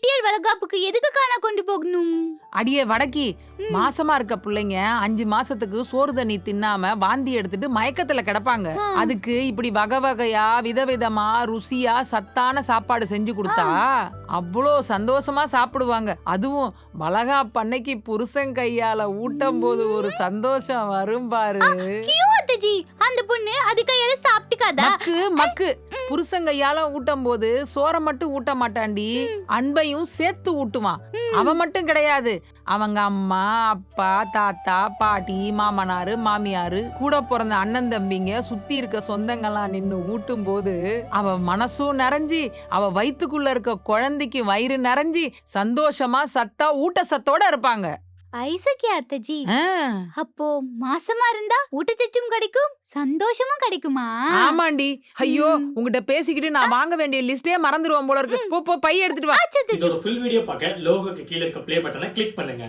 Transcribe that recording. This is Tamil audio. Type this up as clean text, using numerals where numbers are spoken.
குட்டியல் வளகாப்புக்கு எதுக்கு நான் கொண்டு போகணும்? அடியே வடக்கி, மாசமா இருக்க பிள்ளைங்க 5 மாசத்துக்கு சோறு தண்ணி தின்னாம வாந்தி எடுத்துட்டு மயக்கத்துல கிடப்பாங்க. அதுக்கு இப்படி வகை வகையா விதவிதமா ருசியா சத்தான சாப்பாடு செஞ்சு கொடுத்தா அவ்வளோ சந்தோஷமா சாப்பிடுவாங்க. அதுவும் வளகாப்பு அன்னைக்கு புருஷன் கையால ஊட்டும் போது ஒரு சந்தோஷம் வரும் பாரு. கியூ அத்தஜி, அந்த பொண்ணு அது கையால சாப்பிட்டுக்காதா? மக்கு மக்கு, புருஷன் கையால ஊட்டும் போது சோற மட்டும் ஊட்ட மாட்டாண்டி, அன்பையும் சேர்த்து ஊட்டுவான். அவன் மட்டும் கிடையாது, அவங்க அம்மா அப்பா தாத்தா பாட்டி மாமனாரு மாமியாரு கூட பிறந்த அண்ணன் தம்பிங்க சுத்தி இருக்க சொந்தங்கள்லாம் நின்னு ஊட்டும் போது அவ மனசும் நிறைஞ்சி அவ வயித்துக்குள்ள இருக்க குழந்தைக்கு வயிறு நிறைஞ்சி சந்தோஷமா சத்தா ஊட்டச்சத்தோட இருப்பாங்க. ஐசக்கியா அத்தஜி, அப்போ மாசமா இருந்தா ஊட்டச்சத்தும் கிடைக்கும் சந்தோஷமும் கிடைக்குமா? ஆமாண்டி. ஐயோ, உங்ககிட்ட பேசிக்கிட்டு நான் வாங்க வேண்டிய லிஸ்டே மறந்துடுவோம் போல இருக்கு. போ பை எடுத்துட்டு வா. இதோட ஃபுல் வீடியோ பார்க்க லோகோக்கு கீழ இருக்க ப்ளே பட்டனை கிளிக் பண்ணுங்க.